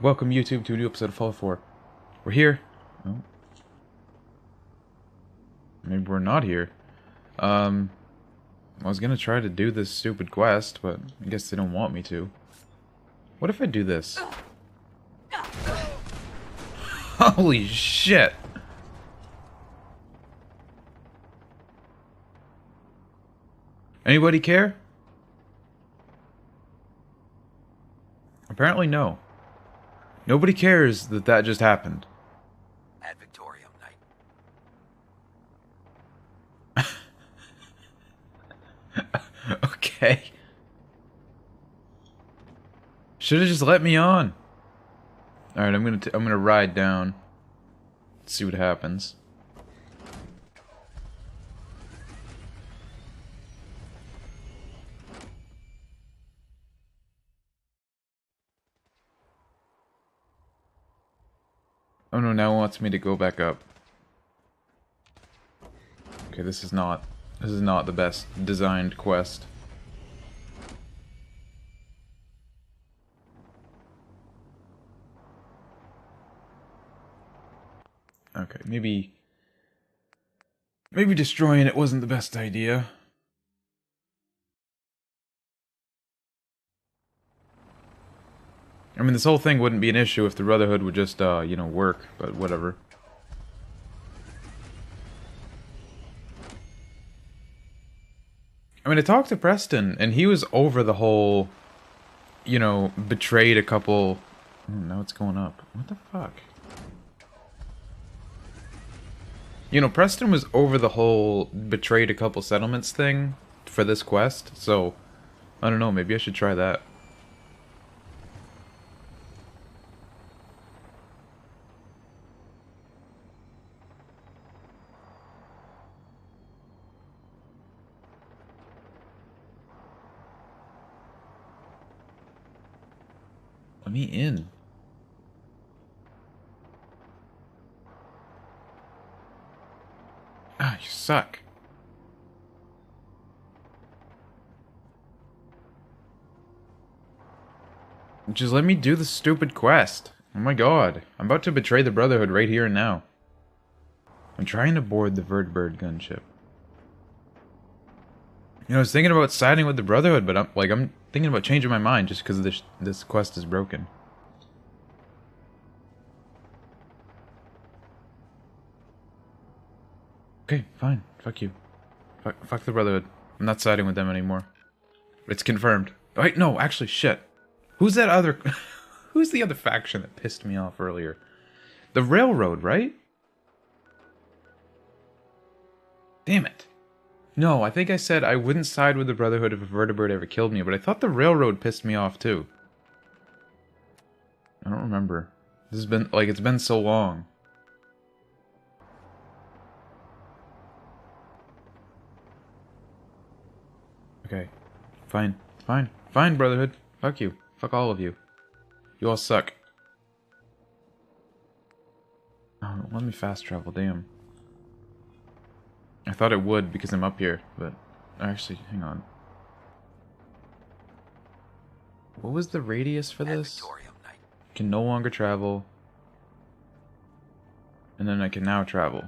Welcome YouTube to a new episode of Fallout 4. We're here. Oh. Maybe we're not here. I was gonna try to do this stupid quest, but I guess they don't want me to. What if I do this? Holy shit! Anybody care? Apparently no. Nobody cares that that just happened. At Victorium night. Okay. Should have just let me on. All right, I'm gonna ride down. See what happens. Oh no, now it wants me to go back up. Okay, this is not the best designed quest. Okay, maybe destroying it wasn't the best idea. I mean, this whole thing wouldn't be an issue if the Brotherhood would just, you know, work, but whatever. I mean, I talked to Preston, and he was over the whole, you know, betrayed a couple... Oh, now it's going up. What the fuck? You know, Preston was over the whole betrayed a couple settlements thing for this quest, so... I don't know, maybe I should try that. Let me in. Ah, you suck. Just let me do the stupid quest. Oh my god. I'm about to betray the Brotherhood right here and now. I'm trying to board the vertibird gunship. You know, I was thinking about siding with the Brotherhood, but I'm thinking about changing my mind just because this quest is broken. Okay, fine. Fuck you. Fuck the Brotherhood. I'm not siding with them anymore. It's confirmed. Wait, no, actually, shit. Who's that other... Who's the other faction that pissed me off earlier? The Railroad, right? Damn it. No, I think I said I wouldn't side with the Brotherhood if a vertibird ever killed me, but I thought the Railroad pissed me off too. I don't remember. This has been, like, it's been so long. Okay. Fine. Fine. Fine, Brotherhood. Fuck you. Fuck all of you. You all suck. Oh, let me fast travel, damn. I thought it would because I'm up here, but actually, hang on. What was the radius for this? Can no longer travel. And then I can now travel.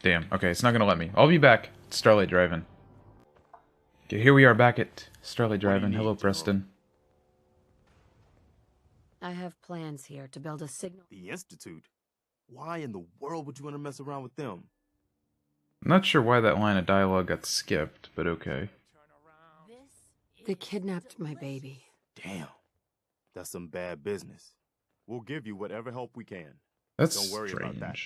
Damn, okay, it's not gonna let me. I'll be back at Starlight Drive-In. Okay, here we are back at Starlight Drive-In. Hello, Preston. I have plans here to build a signal. The Institute? Why in the world would you want to mess around with them? I'm not sure why that line of dialogue got skipped, but okay. They kidnapped my baby. Damn. That's some bad business. We'll give you whatever help we can. That's Don't worry strange. about that.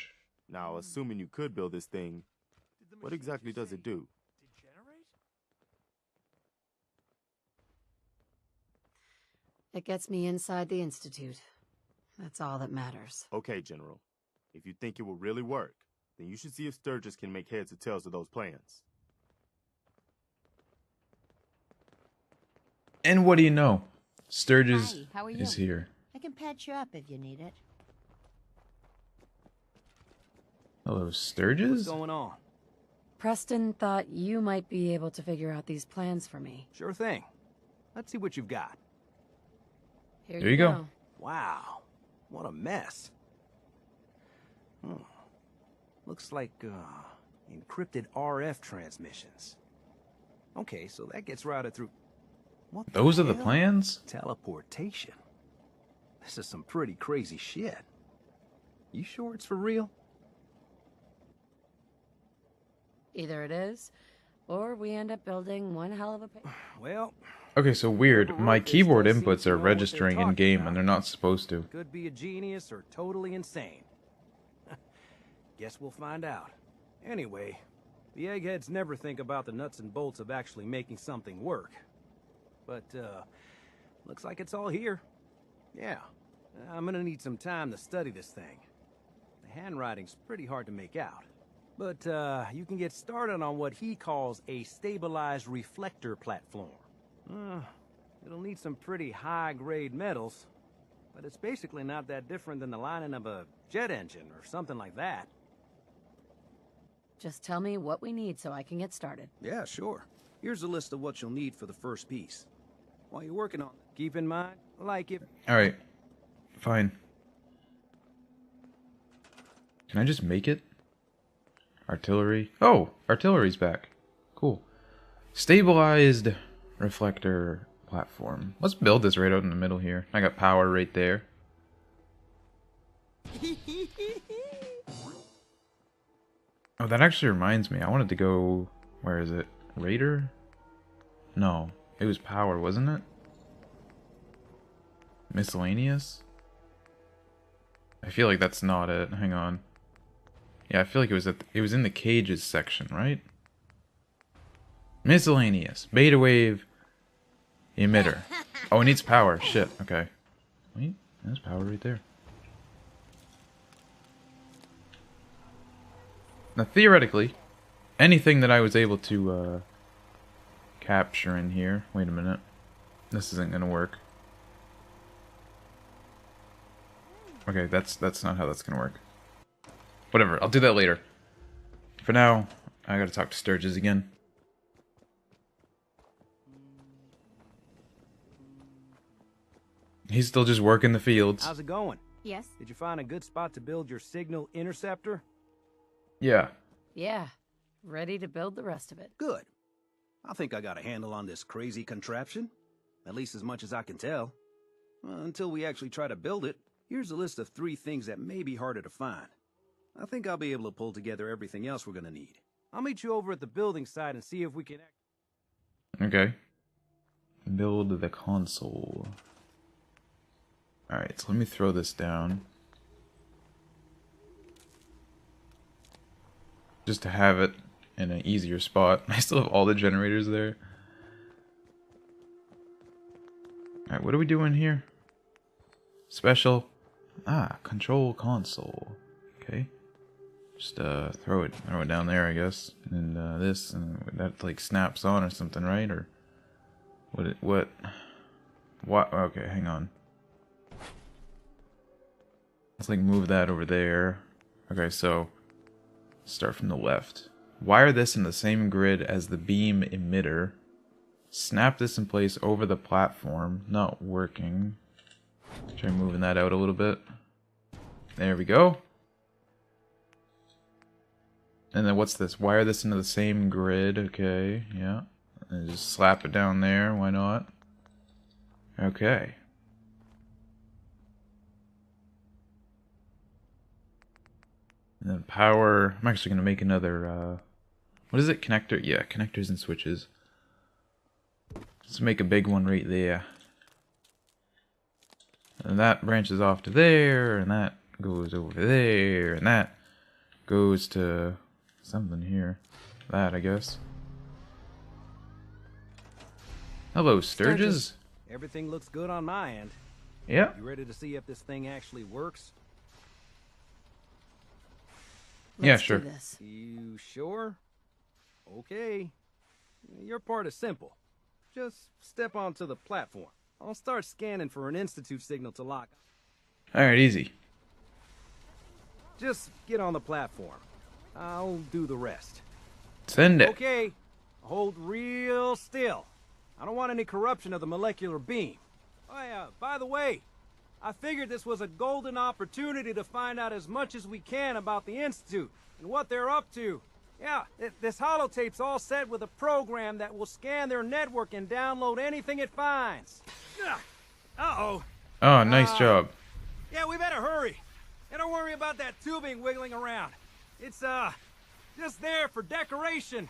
Now, assuming you could build this thing, what exactly does it do? It gets me inside the Institute. That's all that matters. Okay, General. If you think it will really work, then you should see if Sturgis can make heads or tails of those plans. And what do you know? Sturgis Hi, how are you? is here. I can patch you up if you need it. Hello, Sturgis? What's going on? Preston thought you might be able to figure out these plans for me. Sure thing. Let's see what you've got. Here There you go. Wow, what a mess. Looks like encrypted RF transmissions. Okay, so that gets routed through... What Those are the hell? plans? Teleportation. This is some pretty crazy shit. You sure it's for real? Either it is, or we end up building one hell of a... Well, Okay, so weird. whoever My wrote this keyboard does seem inputs to are know what they're registering talking in game, about. and they're not supposed to. could be a genius or totally insane. Guess we'll find out. Anyway, the eggheads never think about the nuts and bolts of actually making something work. But, looks like it's all here. Yeah, I'm gonna need some time to study this thing. The handwriting's pretty hard to make out. But, you can get started on what he calls a stabilized reflector platform. It'll need some pretty high-grade metals, but it's basically not that different than the lining of a jet engine or something like that. Just tell me what we need so I can get started. Yeah, sure. Here's a list of what you'll need for the first piece. While you're working on it, keep in mind, like if... Alright. Fine. Can I just make it? Artillery. Oh! Artillery's back. Cool. Stabilized reflector platform. Let's build this right out in the middle here. I got power right there. Oh, that actually reminds me. I wanted to go... Where is it? Raider? No. It was power, wasn't it? Miscellaneous? I feel like that's not it. Hang on. Yeah, I feel like it was in the cages section, right? Miscellaneous. Beta wave. Emitter. Oh, it needs power. Shit. Okay. Wait, there's power right there. Now, theoretically, anything that I was able to capture in here... Wait a minute. This isn't gonna work. Okay, that's not how that's gonna work. Whatever, I'll do that later. For now, I gotta talk to Sturges again. He's still just working the fields. How's it going? Yes? Did you find a good spot to build your signal interceptor? Yeah. Yeah, ready to build the rest of it. Good. I think I got a handle on this crazy contraption. At least as much as I can tell. Until we actually try to build it, here's a list of 3 things that may be harder to find. I think I'll be able to pull together everything else we're gonna need. I'll meet you over at the building site and see if we can... Okay. Build the console. Alright, so let me throw this down. Just to have it in an easier spot. I still have all the generators there. Alright, what are we doing here? Special. Control console. Okay. Just throw it down there, I guess. And this, and that like snaps on or something, right? Or what? Okay, hang on. Let's like move that over there. Okay, so start from the left. Wire this in the same grid as the beam emitter. Snap this in place over the platform. Not working. Try moving that out a little bit. There we go. And then what's this? Wire this into the same grid. Okay, yeah. And just slap it down there. Why not? Okay. And then power. I'm actually going to make another... what is it? Connector? Yeah, connectors and switches. Let's make a big one right there. And that branches off to there, and that goes over there, and that goes to something here. That, I guess. Hello, Sturges. Everything looks good on my end. Yeah. You ready to see if this thing actually works? Yeah, Let's sure. do this. You sure? Okay. Your part is simple. Just step onto the platform. I'll start scanning for an Institute signal to lock. Alright, easy. Just get on the platform. I'll do the rest. Send it. Okay. Hold real still. I don't want any corruption of the molecular beam. Oh yeah, by the way, I figured this was a golden opportunity to find out as much as we can about the Institute and what they're up to. Yeah, this holotape's all set with a program that will scan their network and download anything it finds. Uh-oh. Oh, nice job. Yeah, we better hurry. And don't worry about that tubing wiggling around. It's, just there for decoration.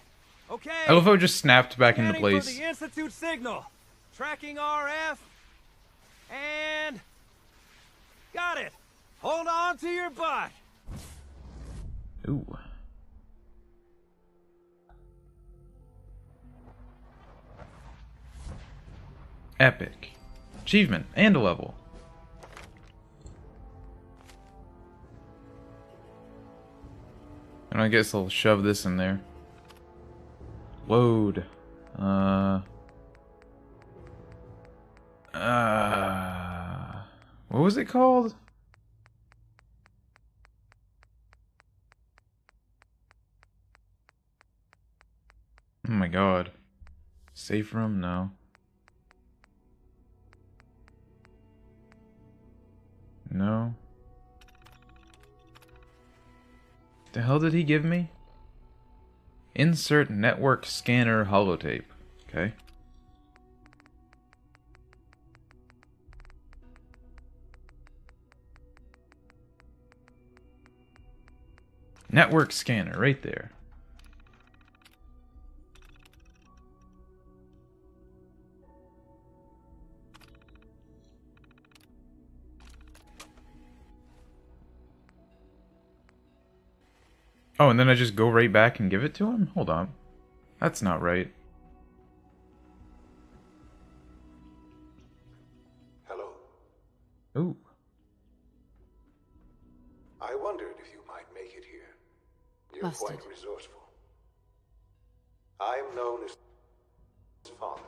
Okay? I love how it just snapped back into Scanning place. for the Institute signal. Tracking RF. And... got it. Hold on to your butt. Ooh. Epic. Achievement and a level. And I guess I'll shove this in there. Load. What was it called? Oh my god. Safe room? No. No. The hell did he give me? Insert network scanner holotape. Okay. Network scanner right there. Oh, and then I just go right back and give it to him? Hold on. That's not right. Hello. Ooh. I wondered if you might make it here. You're Busted. quite resourceful. I am known as Father.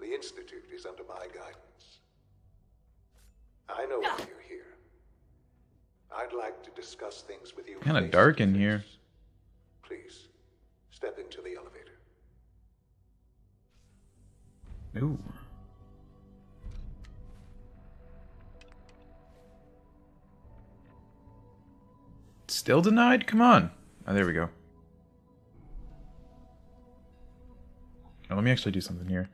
The Institute is under my guidance. I know why you're here. I'd like to discuss things with you. Kinda face dark to in face. here. Please, step into the elevator. Ooh. Still denied? Come on. Oh, there we go. Now, let me actually do something here.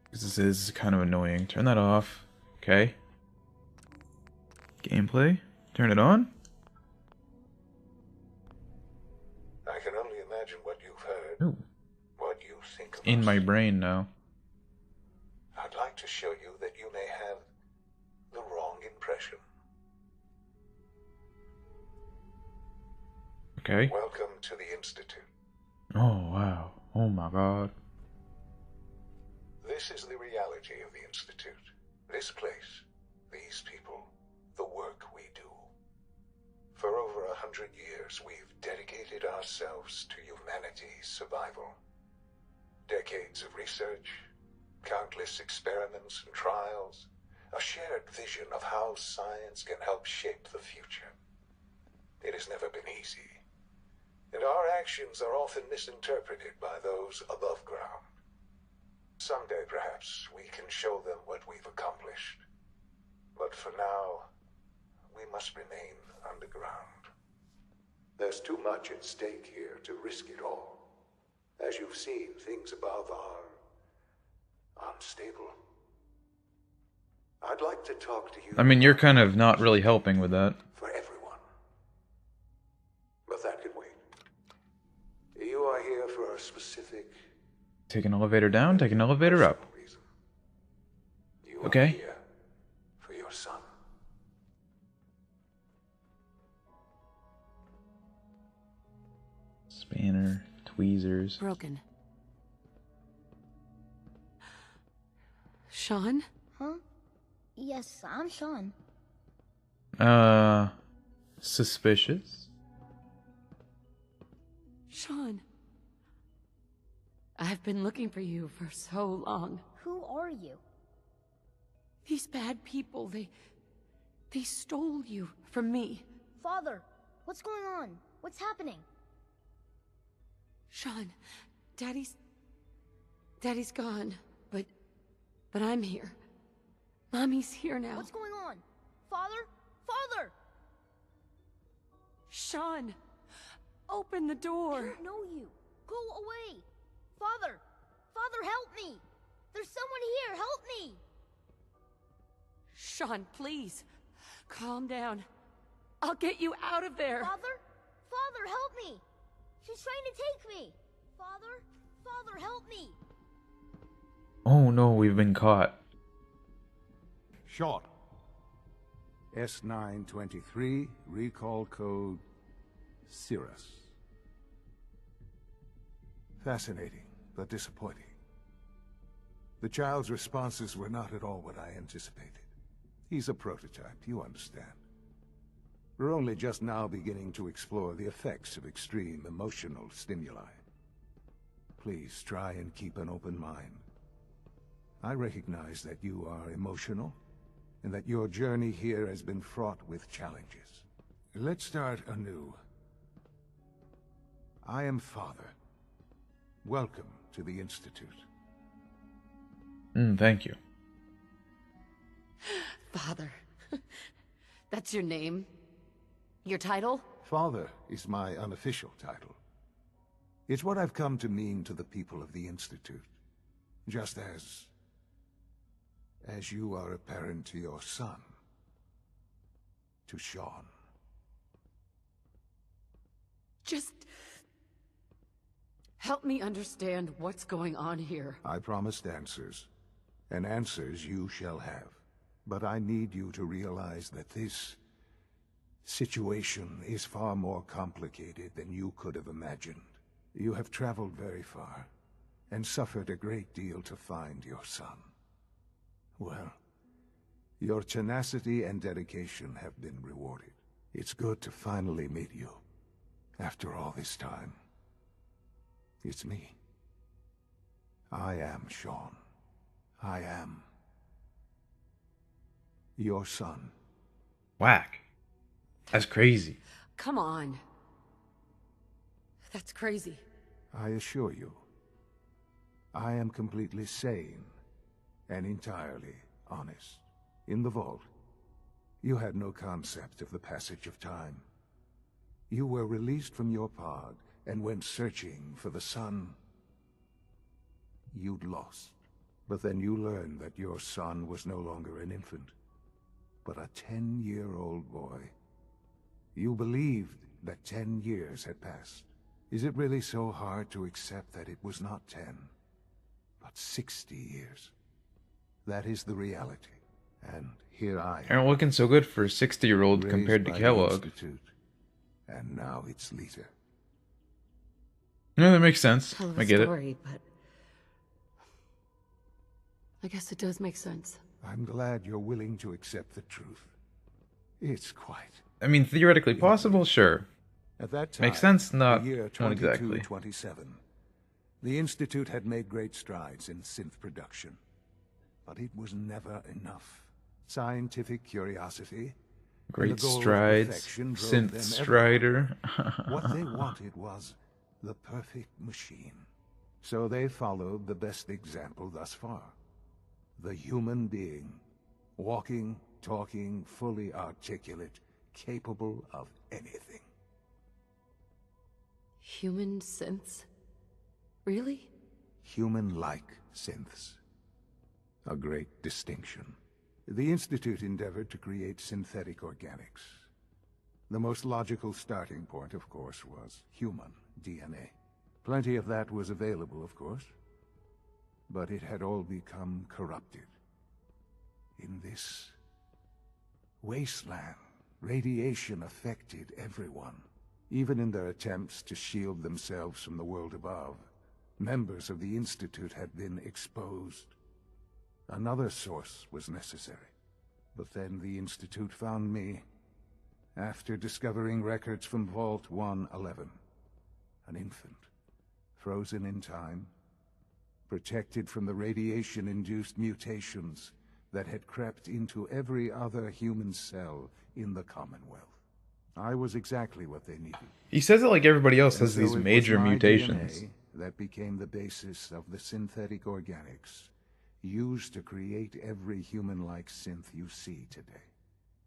Because this is kind of annoying. Turn that off. Okay. Gameplay. Turn it on. I can only imagine what you've heard, Ooh. what you think of In us. my brain now. I'd like to show you that you may have the wrong impression. Okay. Welcome to the Institute. Oh, wow. Oh my god. This is the reality of the Institute. This place, these people, the work we do. For over 100 years, we've dedicated ourselves to humanity's survival. Decades of research, countless experiments and trials, a shared vision of how science can help shape the future. It has never been easy, and our actions are often misinterpreted by those above ground. Someday, perhaps, we can show them what we've accomplished. But for now, we must remain underground. There's too much at stake here to risk it all. As you've seen, things above are unstable. I'd like to talk to you. I mean, you're kind of not really helping with that. For everyone. But that can wait. You are here for a specific Take an elevator down, take an elevator up. reason. You Okay. are here for your son. Spanner, tweezers. Broken. Sean? Huh? Yes, I'm Sean. Suspicious. Sean. I've been looking for you for so long. Who are you? These bad people, they stole you from me. Father, what's going on? What's happening? Sean, Daddy's... Daddy's gone, but I'm here. Mommy's here now. What's going on? Father? Father! Sean, open the door. I don't know you. Go away. Father! Father, help me! There's someone here. Help me! Sean, please. Calm down. I'll get you out of there. Father? Father, help me! She's trying to take me! Father? Father, help me! Oh no, we've been caught. Sean. S923, recall code Cirrus. Fascinating, but disappointing. The child's responses were not at all what I anticipated. He's a prototype, you understand. We're only just now beginning to explore the effects of extreme emotional stimuli. Please try and keep an open mind. I recognize that you are emotional, and that your journey here has been fraught with challenges. Let's start anew. I am Father. Welcome to the Institute. Thank you. Father. That's your name? Your title? Father is my unofficial title. It's what I've come to mean to the people of the Institute. Just as you are a parent to your son. To Sean. Just help me understand what's going on here. I promised answers, and answers you shall have. But I need you to realize that this situation is far more complicated than you could have imagined. You have traveled very far, and suffered a great deal to find your son. Well, your tenacity and dedication have been rewarded. It's good to finally meet you, after all this time. It's me. I am Sean. I am your son. Whack. That's crazy. Come on. That's crazy. I assure you, I am completely sane and entirely honest. In the vault, you had no concept of the passage of time. You were released from your pod and went searching for the son you'd lost. But then you learned that your son was no longer an infant, but a 10-year-old boy. You believed that 10 years had passed. Is it really so hard to accept that it was not 10, but 60 years? That is the reality. And here I am. Aren't looking so good for a 60-year-old raised compared to by the Kellogg. Institute, and now it's Lita. No, that makes sense. Hell of I a get it. story, but I guess it does make sense. I'm glad you're willing to accept the truth. It's quite. I mean, theoretically possible, sure. At that time, Makes sense, not the year not exactly. 2227, the Institute had made great strides in synth production. But it was never enough. Scientific curiosity, and Great the goal of strides. perfection drove Synth them Strider. everywhere. What they wanted was the perfect machine. So they followed the best example thus far. The human being. Walking, talking, fully articulate, capable of anything. Human synths? Really? Human-like synths. A great distinction. The Institute endeavored to create synthetic organics. The most logical starting point, of course, was human DNA. Plenty of that was available, of course. But it had all become corrupted. In this wasteland, radiation affected everyone. Even in their attempts to shield themselves from the world above, members of the Institute had been exposed. Another source was necessary. But then the Institute found me, after discovering records from Vault 111. An infant, frozen in time, protected from the radiation-induced mutations that had crept into every other human cell in the Commonwealth. I was exactly what they needed. He says it like everybody else And has so these it was major my mutations. DNA that became the basis of the synthetic organics used to create every human-like synth you see today.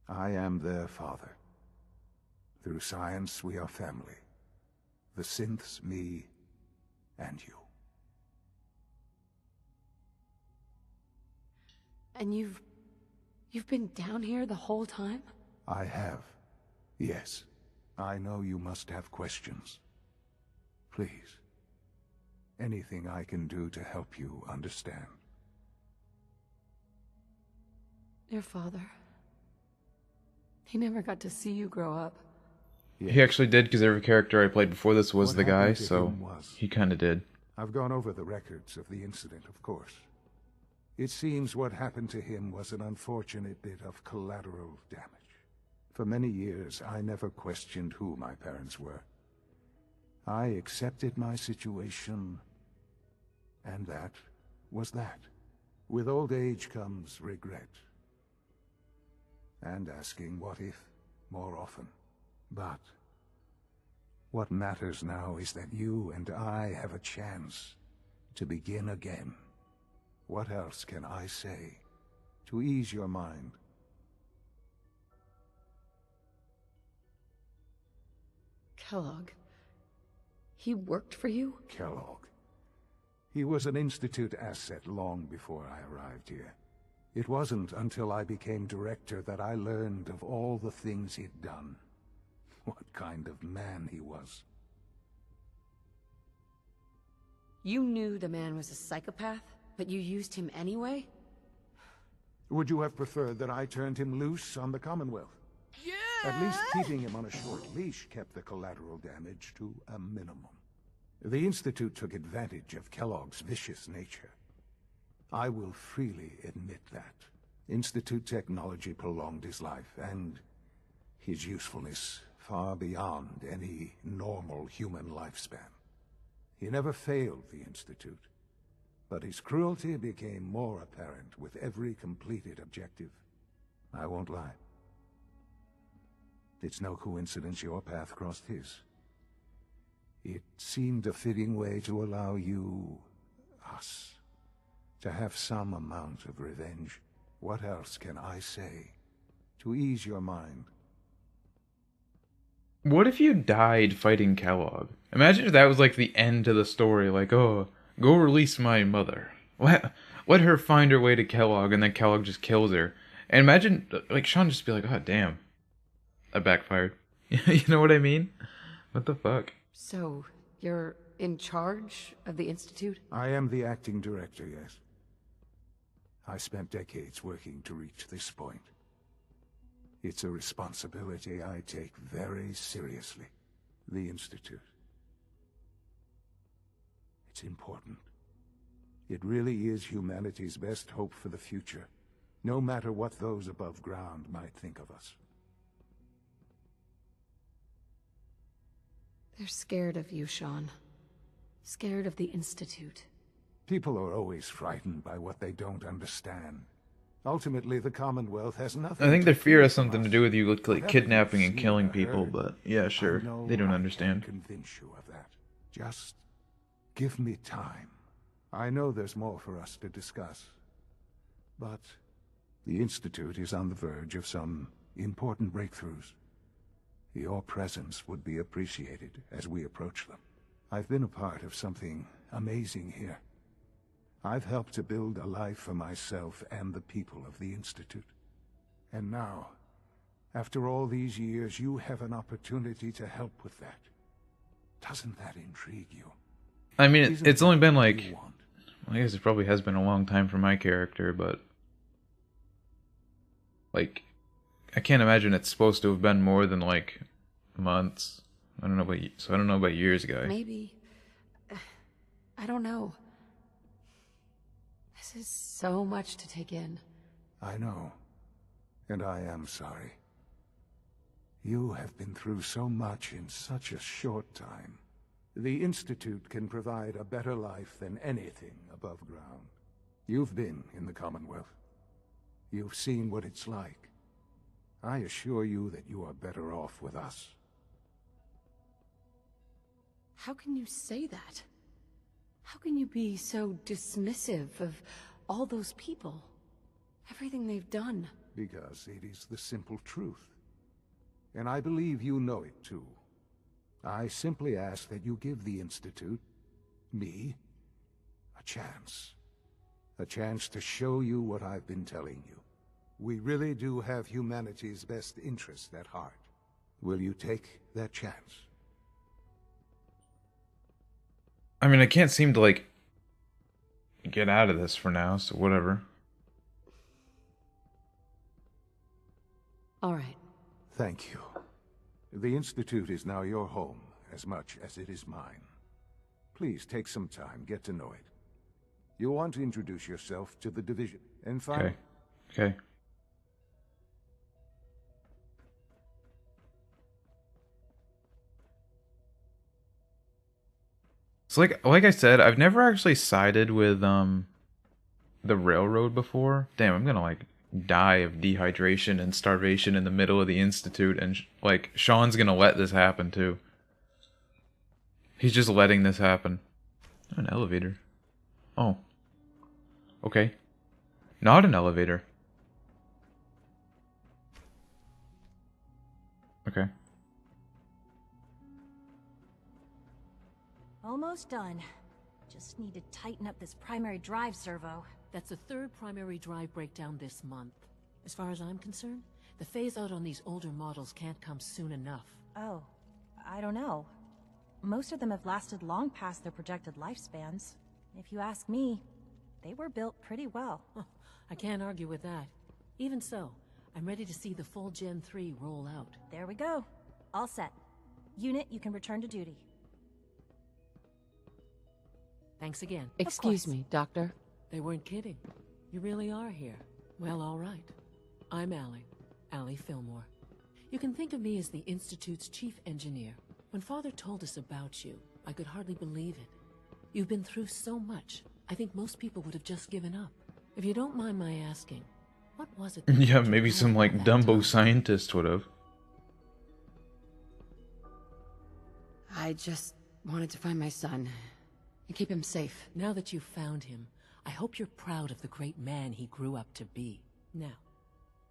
I am their father. Through science, we are family. The synths, me, and you. And you've been down here the whole time? I have. Yes. I know you must have questions. Please. Anything I can do to help you understand. Your father. He never got to see you grow up. Yes. He actually did, because every character I played before this was What the guy, happened to so him was- he kind of did. I've gone over the records of the incident, of course. It seems what happened to him was an unfortunate bit of collateral damage. For many years, I never questioned who my parents were. I accepted my situation, and that was that. With old age comes regret. And asking what if more often. But what matters now is that you and I have a chance to begin again. What else can I say to ease your mind? Kellogg. He worked for you? Kellogg. He was an Institute asset long before I arrived here. It wasn't until I became director that I learned of all the things he'd done. What kind of man he was. You knew the man was a psychopath, but you used him anyway? Would you have preferred that I turned him loose on the Commonwealth? Yeah! At least keeping him on a short leash kept the collateral damage to a minimum. The Institute took advantage of Kellogg's vicious nature. I will freely admit that. Institute technology prolonged his life, and his usefulness far beyond any normal human lifespan. He never failed the Institute, but his cruelty became more apparent with every completed objective. I won't lie. It's no coincidence your path crossed his. It seemed a fitting way to allow you, us, to have some amount of revenge. What else can I say to ease your mind? What if you died fighting Kellogg? Imagine if that was like the end to the story, like, oh, go release my mother. Let her find her way to Kellogg, and then Kellogg just kills her. And imagine, like, Sean just be like, oh, damn. That backfired. You know what I mean? What the fuck? So, you're in charge of the Institute? I am the acting director, yes. I spent decades working to reach this point. It's a responsibility I take very seriously. The Institute. It's important. It really is humanity's best hope for the future, no matter what those above ground might think of us. They're scared of you, Sean. Scared of the Institute. People are always frightened by what they don't understand. Ultimately, the Commonwealth has nothing. I think to their fear has from something to us. do with you, like Whatever kidnapping you've and seen killing or people, heard, but yeah, sure. I know They don't I understand. can't convince you of that. Just give me time. I know there's more for us to discuss. But the Institute is on the verge of some important breakthroughs. Your presence would be appreciated as we approach them. I've been a part of something amazing here. I've helped to build a life for myself and the people of the Institute. And now, after all these years, you have an opportunity to help with that. Doesn't that intrigue you? I mean, Isn't it's that only been what like, you want? I guess it probably has been a long time for my character, but like, I can't imagine it's supposed to have been more than like months. I don't know about so I don't know about years ago. Maybe. I don't know. This is so much to take in. I know. And I am sorry. You have been through so much in such a short time. The Institute can provide a better life than anything above ground. You've been in the Commonwealth. You've seen what it's like. I assure you that you are better off with us. How can you say that? How can you be so dismissive of all those people? Everything they've done. Because it is the simple truth. And I believe you know it too. I simply ask that you give the Institute, me, a chance. A chance to show you what I've been telling you. We really do have humanity's best interest at heart. Will you take that chance? I mean, I can't seem to, like, get out of this for now, so whatever. All right. Thank you. The Institute is now your home, as much as it is mine. Please take some time, get to know it. You'll want to introduce yourself to the Division, and find... Okay. Okay. So like I said, I've never actually sided with the railroad before. Damn, I'm gonna like die of dehydration and starvation in the middle of the Institute, and like Sean's gonna let this happen too. He's just letting this happen. An elevator. Oh. Okay. Not an elevator. Okay. Almost done. Just need to tighten up this primary drive servo. That's the third primary drive breakdown this month. As far as I'm concerned, the phase out on these older models can't come soon enough. Oh, I don't know. Most of them have lasted long past their projected lifespans. If you ask me, they were built pretty well. I can't argue with that. Even so, I'm ready to see the full Gen 3 roll out. There we go. All set. Unit, you can return to duty. Thanks again. Excuse me, Doctor. They weren't kidding. You really are here. Well, all right. I'm Allie Fillmore. You can think of me as the Institute's chief engineer. When Father told us about you, I could hardly believe it. You've been through so much, I think most people would have just given up. If you don't mind my asking, what was it? Yeah, maybe some like Dumbo scientist would have. I just wanted to find my son and keep him safe. Now that you've found him, I hope you're proud of the great man he grew up to be. Now,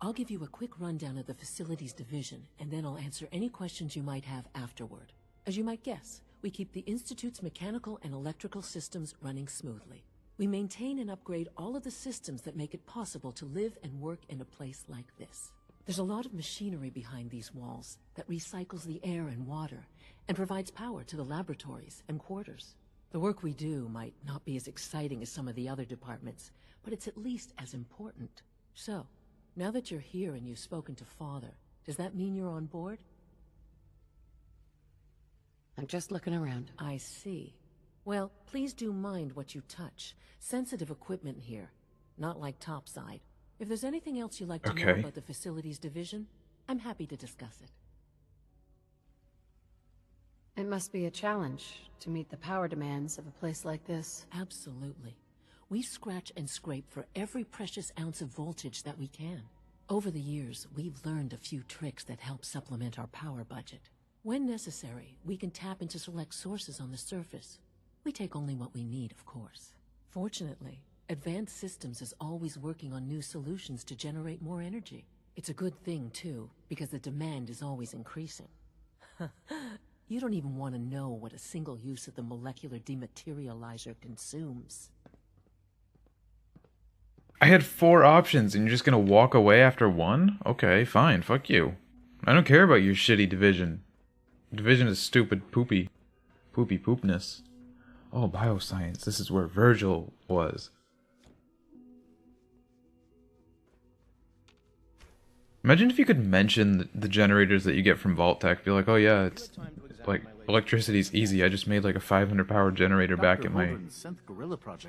I'll give you a quick rundown of the Facilities Division, and then I'll answer any questions you might have afterward. As you might guess, we keep the Institute's mechanical and electrical systems running smoothly. We maintain and upgrade all of the systems that make it possible to live and work in a place like this. There's a lot of machinery behind these walls that recycles the air and water and provides power to the laboratories and quarters. The work we do might not be as exciting as some of the other departments, but it's at least as important. So, now that you're here and you've spoken to Father, does that mean you're on board? I'm just looking around. I see. Well, please do mind what you touch. Sensitive equipment here, not like topside. If there's anything else you'd like to know about the Facilities Division, I'm happy to discuss it. It must be a challenge to meet the power demands of a place like this. Absolutely. We scratch and scrape for every precious ounce of voltage that we can. Over the years, we've learned a few tricks that help supplement our power budget. When necessary, we can tap into select sources on the surface. We take only what we need, of course. Fortunately, Advanced Systems is always working on new solutions to generate more energy. It's a good thing, too, because the demand is always increasing. You don't even want to know what a single use of the molecular dematerializer consumes. I had 4 options and you're just gonna walk away after 1? Okay, fine, fuck you. I don't care about your shitty division. Division is stupid poopy. Poopy poopness. Oh, bioscience. This is where Virgil was. Imagine if you could mention the generators that you get from Vault Tech. Be like, oh yeah, it's like electricity's easy. I just made like a 500 power generator back at my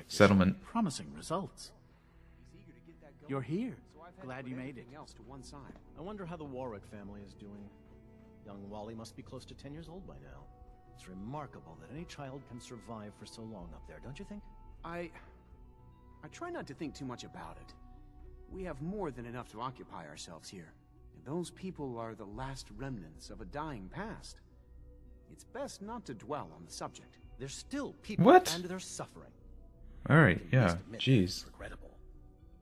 settlement. Promising results. You're here. Glad you made it. I wonder how the Warwick family is doing. Young Wally must be close to 10 years old by now. It's remarkable that any child can survive for so long up there, don't you think? I try not to think too much about it. We have more than enough to occupy ourselves here. And those people are the last remnants of a dying past. It's best not to dwell on the subject. There's still people What? and they're suffering. Alright, We yeah. must admit that Jeez. it's regrettable.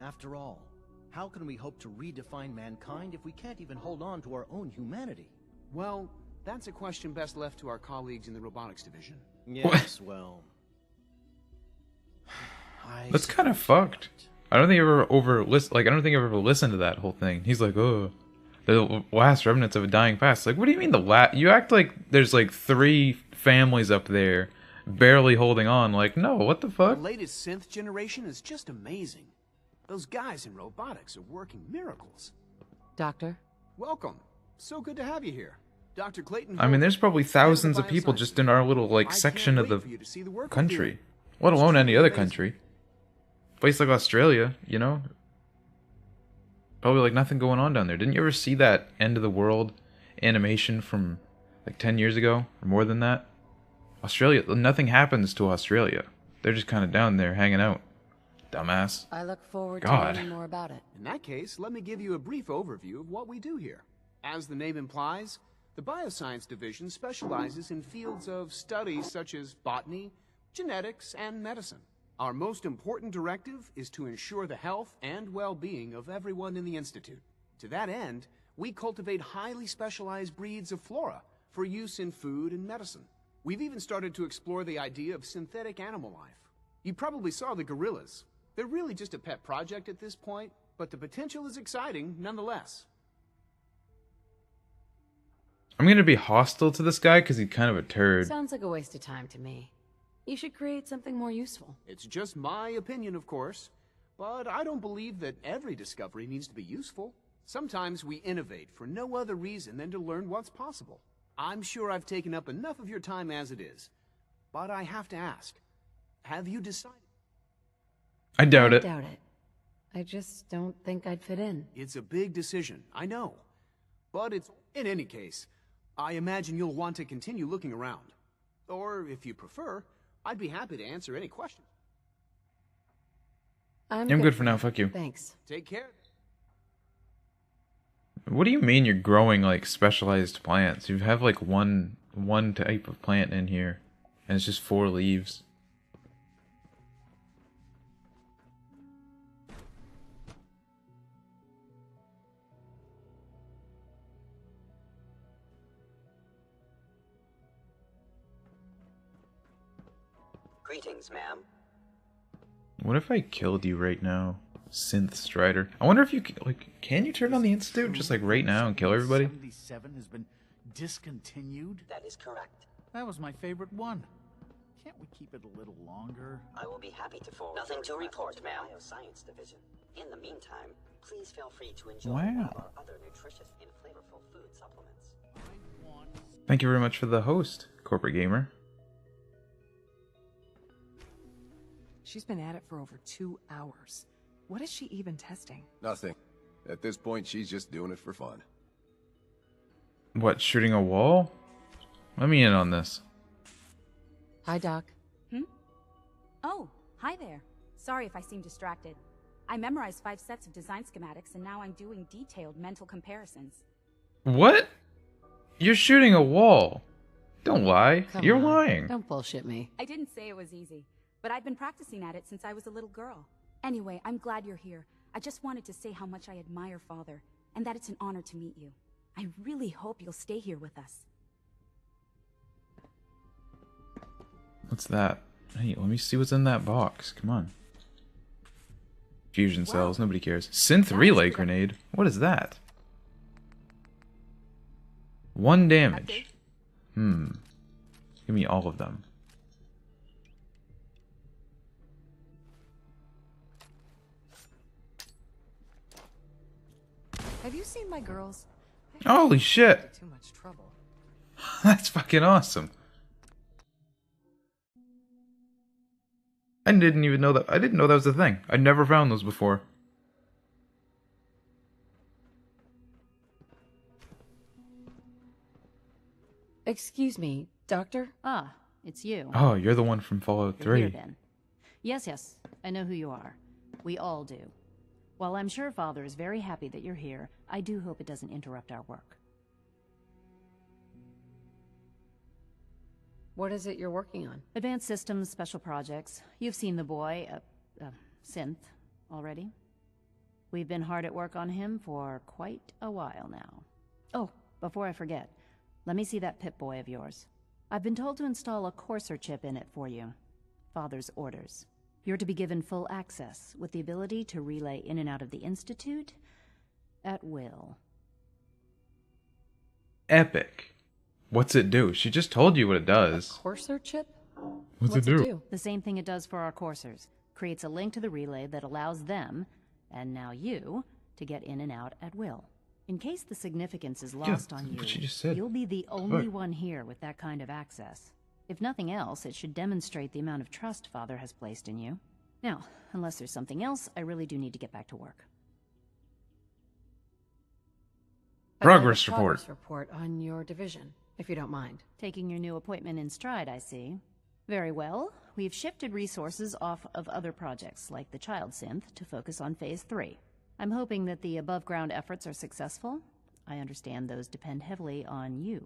After all, how can we hope to redefine mankind if we can't even hold on to our own humanity? Well, that's a question best left to our colleagues in the robotics division. Yes, well... That's kind of fucked. I don't think I don't think I've ever listened to that whole thing. He's like, oh, the last remnants of a dying past. Like, what do you mean the last? You act like there's like 3 families up there barely holding on. Like, no, what the fuck? The latest synth generation is just amazing. Those guys in robotics are working miracles. Doctor? Welcome. So good to have you here. Dr. Clayton. I mean, there's probably thousands of people just in our little like section of the country, let alone any other country. Place like Australia, you know? Probably like nothing going on down there. Didn't you ever see that end of the world animation from like 10 years ago or more than that? Australia, nothing happens to Australia. They're just kind of down there hanging out. Dumbass. I look forward God. to learning more about it. In that case, let me give you a brief overview of what we do here. As the name implies, the Bioscience Division specializes in fields of study such as botany, genetics, and medicine. Our most important directive is to ensure the health and well-being of everyone in the Institute. To that end, we cultivate highly specialized breeds of flora for use in food and medicine. We've even started to explore the idea of synthetic animal life. You probably saw the gorillas. They're really just a pet project at this point, but the potential is exciting nonetheless. I'm gonna be hostile to this guy because he's kind of a turd. Sounds like a waste of time to me. You should create something more useful. It's just my opinion, of course, but I don't believe that every discovery needs to be useful. Sometimes we innovate for no other reason than to learn what's possible. I'm sure I've taken up enough of your time as it is, but I have to ask, have you decided? I doubt it. I doubt it. I just don't think I'd fit in. It's a big decision, I know, but it's... In any case, I imagine you'll want to continue looking around. Or, if you prefer, I'd be happy to answer any questions. I'm good for now, fuck you. Thanks. Take care. What do you mean you're growing like specialized plants? You have like one type of plant in here, and it's just 4 leaves. Greetings, ma'am. What if I killed you right now, Synth Strider? I wonder if you can you turn on the Institute just like right now and kill everybody? 77 has been discontinued? That is correct. That was my favorite one. Can't we keep it a little longer? I will be happy to forward. Nothing to report, ma'am. Bioscience Division. In the meantime, please feel free to enjoy one of our other nutritious and flavorful food supplements. Thank you very much for the host, Corporate Gamer. She's been at it for over 2 hours. What is she even testing? Nothing. At this point, she's just doing it for fun. What, shooting a wall? Let me in on this. Hi, Doc. Oh, hi there. Sorry if I seem distracted. I memorized 5 sets of design schematics and now I'm doing detailed mental comparisons. What? You're shooting a wall. Don't lie. Come You're on. lying. Don't bullshit me. I didn't say it was easy, but I've been practicing at it since I was a little girl. Anyway, I'm glad you're here. I just wanted to say how much I admire Father, and that it's an honor to meet you. I really hope you'll stay here with us. What's that? Hey, let me see what's in that box. Come on. Fusion cells. Nobody cares. Synth relay grenade. What is that? 1 damage. Give me all of them. Have you seen my girls? Holy shit! Too much trouble. That's fucking awesome. I didn't even know that. I didn't know that was a thing. I'd never found those before. Excuse me, Doctor? Ah, it's you. Oh, you're the one from Fallout You're 3. here, then. Yes, I know who you are. We all do. While I'm sure Father is very happy that you're here, I do hope it doesn't interrupt our work. What is it you're working on? Advanced systems, special projects. You've seen the boy, synth, already. We've been hard at work on him for quite a while now. Oh, before I forget, let me see that Pip-Boy of yours. I've been told to install a Courser chip in it for you. Father's orders. You're to be given full access, with the ability to relay in and out of the Institute at will. Epic. What's it do? She just told you what it does. Courser chip? What's it do? The same thing it does for our coursers. Creates a link to the relay that allows them, and now you, to get in and out at will. In case the significance is lost on you, what she just said. you'll be the only one here with that kind of access. If nothing else, it should demonstrate the amount of trust Father has placed in you. Now, unless there's something else, I really do need to get back to work. Progress Progress report on your division, if you don't mind. Taking your new appointment in stride, I see. Very well. We've shifted resources off of other projects, like the child synth, to focus on Phase 3. I'm hoping that the above-ground efforts are successful. I understand those depend heavily on you.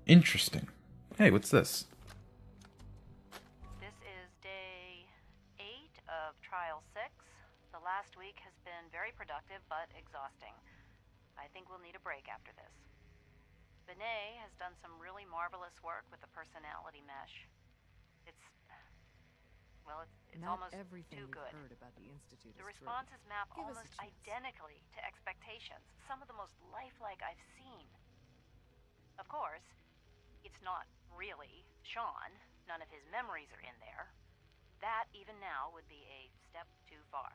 Interesting. Hey, what's this? This is day 8 of Trial 6. The last week has been very productive, but exhausting. I think we'll need a break after this. Benet has done some really marvelous work with the personality mesh. It's almost too good. The responses map almost identically to expectations, some of the most lifelike I've seen. Of course, it's not really Sean. None of his memories are in there. That, even now, would be a step too far.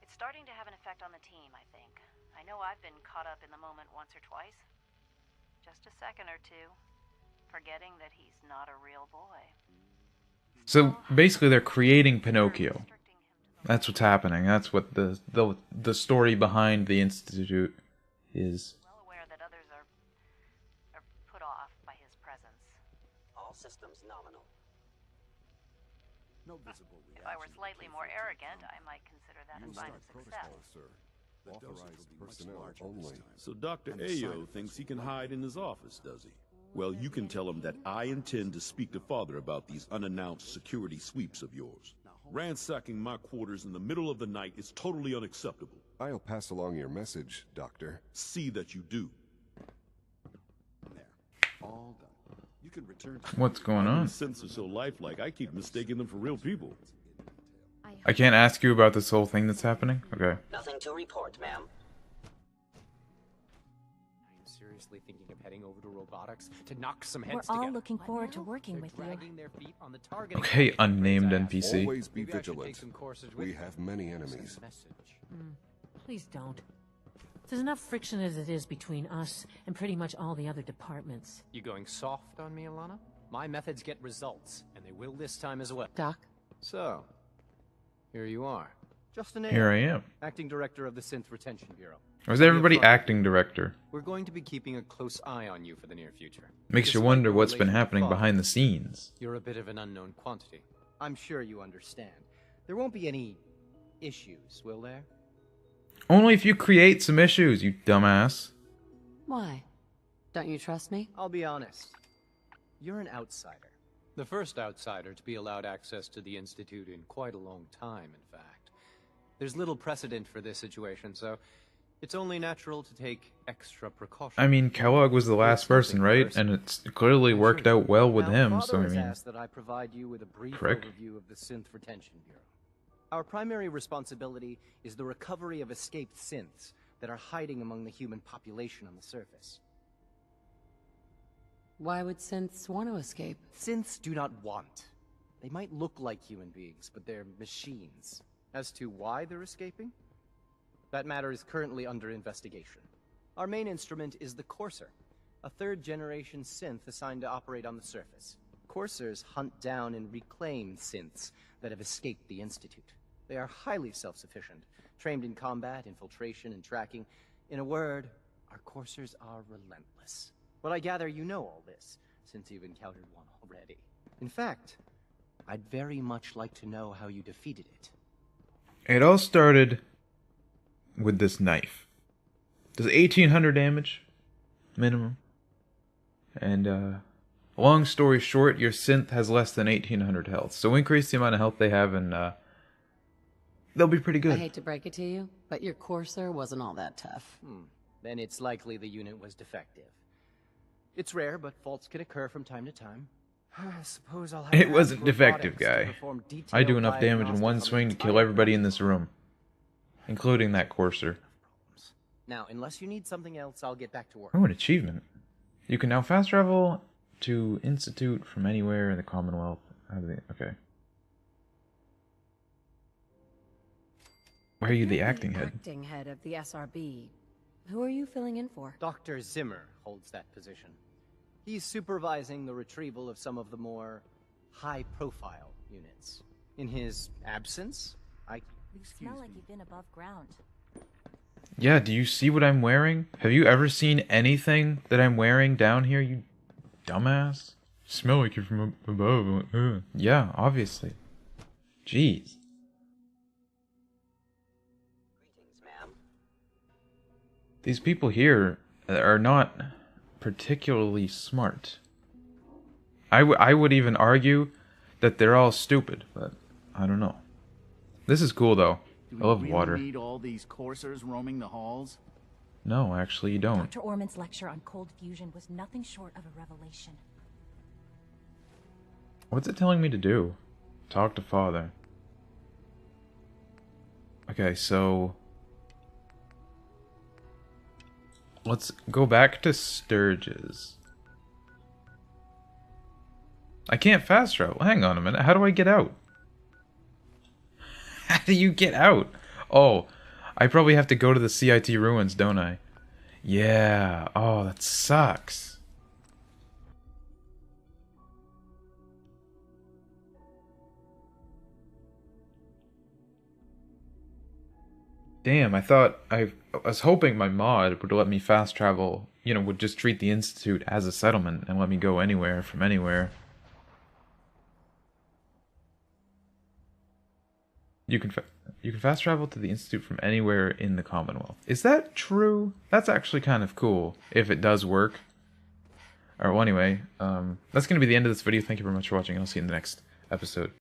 It's starting to have an effect on the team, I think. I know I've been caught up in the moment once or twice. Just a second or two, forgetting that he's not a real boy. So basically, they're creating Pinocchio. That's what's happening. That's what the story behind the Institute is. Well aware that others are put off by his presence. All systems nominal. No visible reaction. If I were slightly more arrogant, I might consider that a sign of success. Authorized personnel only. So Dr. Ayo thinks he can hide in his office, does he? Well, you can tell him that I intend to speak to Father about these unannounced security sweeps of yours. Ransacking my quarters in the middle of the night is totally unacceptable. I'll pass along your message, Doctor. See that you do. There. All done. You can return to... What's going on? These synths are so lifelike, I keep mistaking them for real people. I can't ask you about this whole thing that's happening? Okay. Nothing to report, ma'am. I am seriously thinking of heading over to robotics to knock some We're heads all together. looking forward to working with you. Dragging their feet on the target. Okay, unnamed NPC. Always be Maybe I should take vigilant. some courses We with have them. many enemies. Please don't. There's enough friction as it is between us and pretty much all the other departments. You going soft on me, Alana? My methods get results, and they will this time as well. Doc? So, here you are. Justin Here I am. Acting Director of the Synth Retention Bureau. Was everybody acting director? We're going to be keeping a close eye on you for the near future. Makes you Despite wonder your what's been relation to happening Father, behind the scenes. You're a bit of an unknown quantity. I'm sure you understand. There won't be any issues, will there? Only if you create some issues, you dumbass. Why? Don't you trust me? I'll be honest. You're an outsider. The first outsider to be allowed access to the Institute in quite a long time, in fact. There's little precedent for this situation, so it's only natural to take extra precautions. I mean, Kellogg was the last person, right? And it's clearly worked out well with him, so I Father has mean... asked that I provide you with a brief Prick. overview of the Synth Retention Bureau. Our primary responsibility is the recovery of escaped synths that are hiding among the human population on the surface. Why would synths want to escape? Synths do not want. They might look like human beings, but they're machines. As to why they're escaping? That matter is currently under investigation. Our main instrument is the Courser, a third-generation synth assigned to operate on the surface. Coursers hunt down and reclaim synths that have escaped the Institute. They are highly self-sufficient, trained in combat, infiltration, and tracking. In a word, our Coursers are relentless. But I gather you know all this, since you've encountered one already. In fact, I'd very much like to know how you defeated it. It all started with this knife. Does 1800 damage? Minimum. And, long story short, your synth has less than 1800 health. So increase the amount of health they have and, they'll be pretty good. I hate to break it to you, but your Courser wasn't all that tough. Then it's likely the unit was defective. It's rare, but faults can occur from time to time. I suppose I'll have It to wasn't ask defective, robotics to guy. perform I do detailed enough damage in one diagnostics on swing the to kill entire everybody in this room. Including that Courser. Now, unless you need something else, I'll get back to work. Oh, an achievement. You can now fast travel to Institute from anywhere in the Commonwealth. Okay. Why are you the acting head? Acting head of the SRB. Who are you filling in for? Dr. Zimmer holds that position. He's supervising the retrieval of some of the more high-profile units. In his absence, You smell like you've been above ground. Yeah, do you see what I'm wearing? Have you ever seen anything that I'm wearing down here, you dumbass? Smell like you're from above. Yeah, obviously. Jeez. These people here are not particularly smart. I would even argue that they're all stupid, but I don't know. This is cool though. I love really water. need all these coursers roaming the halls? No, actually you don't. Dr. Orman's lecture on cold fusion was nothing short of a revelation. What's it telling me to do? Talk to father. Okay, so let's go back to Sturgis. I can't fast travel. Hang on a minute. How do I get out? How do you get out? Oh, I probably have to go to the CIT ruins, don't I? Yeah. Oh, that sucks. Damn, I was hoping my mod would let me fast travel, you know, would just treat the Institute as a settlement and let me go anywhere from anywhere. You can fast travel to the Institute from anywhere in the Commonwealth. Is that true? That's actually kind of cool, if it does work. Alright, well anyway, that's going to be the end of this video. Thank you very much for watching, and I'll see you in the next episode.